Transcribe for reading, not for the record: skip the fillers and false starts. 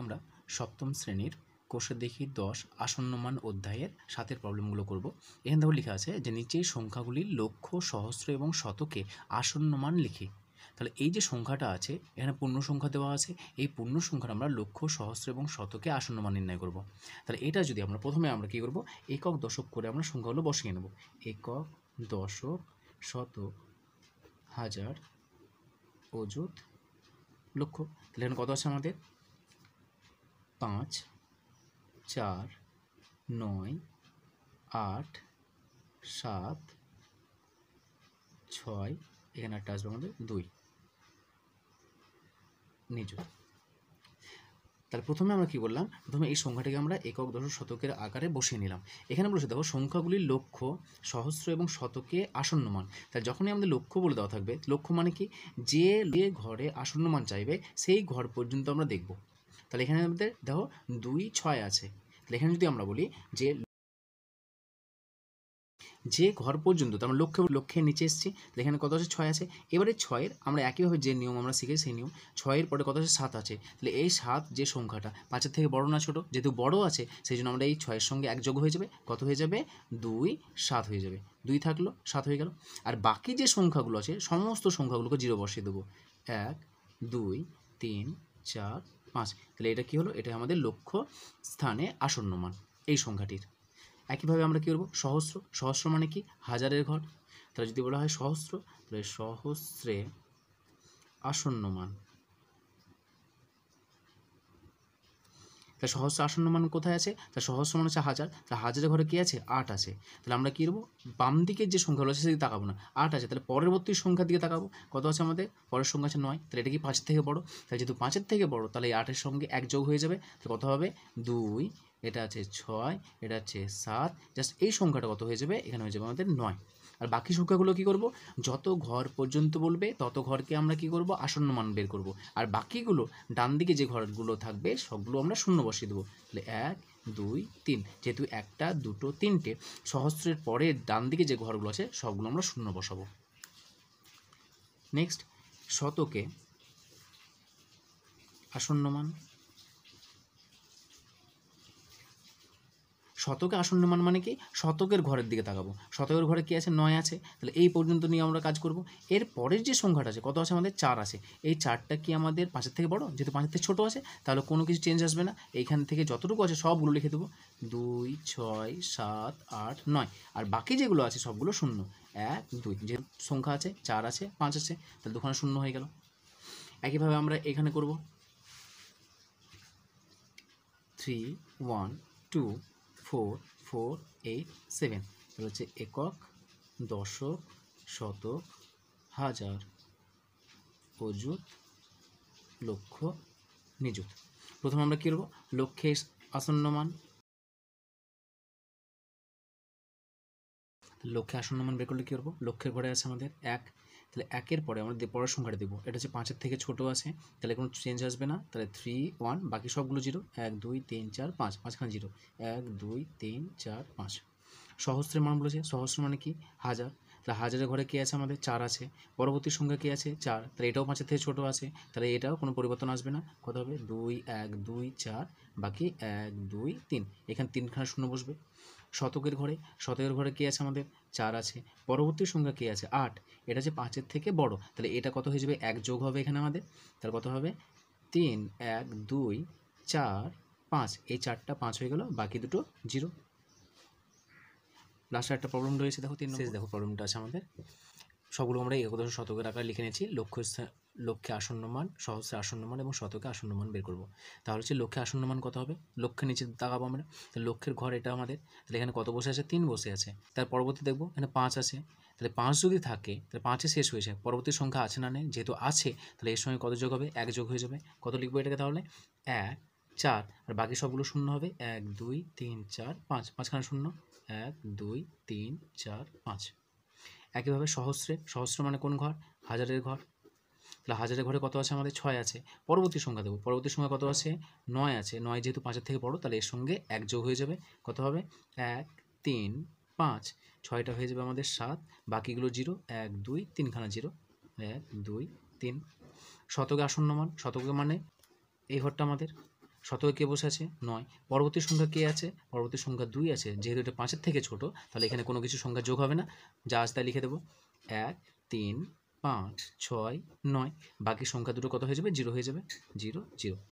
আমরা সপ্তম শ্রেণীর কোষে দেখি 10 আসন্নমান অধ্যায়ের 7 প্রবলেমগুলো করব। এখানে দেখো লেখা আছে যে নিচের সংখ্যাগুলি লক্ষ, সহস্র এবং শতকে আসন্নমান লিখি। তাহলে এই যে সংখ্যাটা আছে এখানে পূর্ণ সংখ্যা দেওয়া আছে, এই পূর্ণ সংখ্যার আমরা লক্ষ, সহস্র এবং শতকে আসন্নমান নির্ণয় করব। তাহলে এটা যদি আমরা প্রথমে আমরা কী করব, একক দশক করে আমরা সংখ্যাগুলো বসিয়ে নেব। একক, দশক, শতক, হাজার, অযুত, লক্ষ। তাহলে এখানে কত আছে আমাদের 5, 4, 9, 8, 7, 6, এখানে একটা আসবে আমাদের 2 নিযুত। তাহলে প্রথমে আমরা কী করলাম, প্রথমে এই সংখ্যাটাকে আমরা একক, দশক, শতকের আকারে বসিয়ে নিলাম। এখানে বসে দেখো সংখ্যাগুলি লক্ষ, সহস্র এবং শতকে আসন্নমান। তাহলে যখনই আমাদের লক্ষ্য বলে দেওয়া থাকবে, লক্ষ্য মানে কি, যে ঘরে আসন্নমান চাইবে সেই ঘর পর্যন্ত আমরা দেখব। তাহলে এখানে আমাদের দেখো 2, 6 আছে। তাহলে এখানে যদি আমরা বলি যে ঘর পর্যন্ত, তার মানে লক্ষ্যের নিচে এসেছি, এখানে কত আছে 6 আছে। এবারে 6-এর আমরা একইভাবে যে নিয়ম আমরা শিখেছি সেই নিয়ম, 6-এর পরে কত আছে 7 আছে। তাহলে এই 7 যে সংখ্যাটা 5-এর থেকে বড় না ছোট, যেহেতু বড় আছে সেই জন্য আমরা এই 6-এর সঙ্গে এক যোগ হয়ে যাবে, কত হয়ে যাবে 2, 7 হয়ে যাবে। 2 থাকলো 7 হয়ে গেল। আর বাকি যে সংখ্যাগুলো আছে সমস্ত সংখ্যাগুলোকে 0 বসিয়ে দেবো। 1, 2, 3, 4, 5। তাহলে এটা কি হলো, এটা আমাদের লক্ষ্য স্থানে আসন্নমান এই সংখ্যাটির। একইভাবে আমরা কী করবো, সহস্র, সহস্র মানে কি হাজারের ঘর। তাহলে যদি বলা হয় সহস্র, তাহলে সহস্রে আসন্নমান। তাহলে সহস্র আসন্নমান কোথায় আছে, তাহলে সহস্র মানে হচ্ছে হাজার, তাহলে হাজারের ঘরে কী আছে 8 আছে। তাহলে আমরা কী করবো, বাম দিকের যে সংখ্যাগুলো আছে সেদিকে তাকাবো না, 8 আছে, তাহলে পরবর্তী সংখ্যার দিকে তাকাবো। কত আছে আমাদের, পরের সংখ্যা আছে 9। তাহলে এটা কি 5-এর থেকে বড়, তাহলে যেহেতু 5-এর থেকে বড় তাহলে এই 8-এর সঙ্গে এক যোগ হয়ে যাবে। তাহলে কত হবে 2, এটা আছে 6, এটা আছে 7, জাস্ট এই সংখ্যাটা কত হয়ে যাবে, এখানে হয়ে যাবে আমাদের 9। আর বাকি সংখ্যাগুলো কী করব, যত ঘর পর্যন্ত বলবে তত ঘরকে আমরা কী করব, আসন্নমান বের করব। আর বাকিগুলো ডান দিকে যে ঘরগুলো থাকবে সবগুলো আমরা শূন্য বসিয়ে দেবো। তাহলে 1, 2, 3, যেহেতু 1টা, 2টো, 3টে, সহস্রের পরে ডান দিকে যে ঘরগুলো আছে সবগুলো আমরা শূন্য বসাবো। নেক্সট, শতকে আসন্নমান। শতকে আসন্নমান মানে কি, শতকের ঘরের দিকে তাকাবো। শতকের ঘরে কী আছে 9 আছে, তাহলে এই পর্যন্ত নিয়ে আমরা কাজ করব। এর পরের যে সংখ্যাটা আছে কত আছে আমাদের 4 আছে। এই 4টা কি আমাদের 5-এর থেকে বড়, যেহেতু 5-এর থেকে ছোটো আছে তাহলে কোনো কিছু চেঞ্জ আসবে না, এইখান থেকে যতটুকু আছে সবগুলো লিখে দেবো। 2, 6, 7, 8, 9। আর বাকি যেগুলো আছে সবগুলো শূন্য। 1, 2, যে সংখ্যা আছে 4 আছে, 5 আছে, তাহলে দুখানা শূন্য হয়ে গেল। একইভাবে আমরা এখানে করব 3, 1, 2, 4, 4, 8, 7। তাহলে হচ্ছে একক, দশক, শতক, হাজার, অযুত, লক্ষ, নিযুত। প্রথমে আমরা কী করব, লক্ষ্যে আসন্নমান। লক্ষ্যে আসন্নমান বের করলে কী করবো, লক্ষ্যের ঘরে আছে আমাদের 1, তাহলে 1-এর পরে আমরা পরের সংখ্যাটা দেবো। এটা হচ্ছে 5-এর থেকে ছোটো আছে, তাহলে কোনো চেঞ্জ আসবে না, তাহলে 3, 1, বাকি সবগুলো 0, 1, 2, 3, 4, 5, মাঝখানে 0, 1, 2, 3, 4, 5। সহস্রের মান বলেছে, সহস্র মানে কি হাজার, তাহলে হাজারের ঘরে কী আছে আমাদের 4 আছে, পরবর্তী সংখ্যা কী আছে 4, তাহলে এটাও 5-এর থেকে ছোটো আছে, তাহলে এটাও কোনো পরিবর্তন আসবে না। কত হবে 2, 1, 2, 4, বাকি 1, 2, 3, এখানে 3খানা শূন্য বসবে। শতকের ঘরে কী আছে আমাদের 4 আছে, পরবর্তী সংখ্যা কী আছে 8, এটা হচ্ছে 5-এর থেকে বড়, তাহলে এটা কত হয়ে যাবে 1 যোগ হবে এখানে আমাদের, তাহলে কত হবে 3, 1, 2, 4, 5, এই 4টা 5 হয়ে গেল, বাকি দুটো 0। লাস্টে একটা প্রবলেম রয়েছে, দেখো 3 নম্বর। দেখো প্রবলেমটা আছে আমাদের, সবগুলো আমরা একাদশ শতকের আকারে লিখে নিয়েছি। লক্ষ্যে আসন্নমান, সহস্রে আসন্নমান এবং শতকে আসন্নমান বের করব। তাহলে হচ্ছে লক্ষ্যে আসন্নমান কত হবে, লক্ষ্যের নিচে তাকাবো আমরা, তাহলে লক্ষ্যের ঘর এটা আমাদের, তাহলে এখানে কত বসে আছে 3 বসে আছে। তার পরবর্তী দেখবো এখানে 5 আছে, তাহলে 5 যদি থাকে তাহলে 5-এ শেষ হয়েছে, পরবর্তী সংখ্যা আছে না নেই, যেহেতু আছে তাহলে এর সঙ্গে কত যোগ হবে 1 যোগ হয়ে যাবে। কত লিখবো এটাকে, তাহলে 1, 4, আর বাকি সবগুলো শূন্য হবে, 1, 2, 3, 4, 5, মাঝখানে শূন্য, 1, 2, 3, 4, 5। একইভাবে সহস্র মানে কোন ঘর, হাজারের ঘর, তাহলে হাজারের ঘরে কত আছে আমাদের 6 আছে। পরবর্তী সংখ্যা দেবো, পরবর্তী সংখ্যা কত আছে 9 আছে, 9 যেহেতু 5-এর থেকে বড় তাহলে এর সঙ্গে 1 যোগ হয়ে যাবে, কত হবে 1, 3, 5, 6টা হয়ে যাবে আমাদের 7, বাকিগুলো 0, 1, 2, 3খানা 0, 1, 2, 3। শতকে আসন্নমান, শতকে মানে এই ঘরটা আমাদের, শতকে কে বসে আছে 9, পরবর্তী সংখ্যা কে আছে, পরবর্তী সংখ্যা 2 আছে, যেহেতু এটা 5-এর থেকে ছোট তাহলে এখানে কোনো কিছু সংখ্যা যোগ হবে না, যা আছে তাই লিখে দেবো 1, 3, 5, 6, 9, বাকি সংখ্যা দুটো কত হয়ে যাবে, 0 হয়ে যাবে, 0, 0।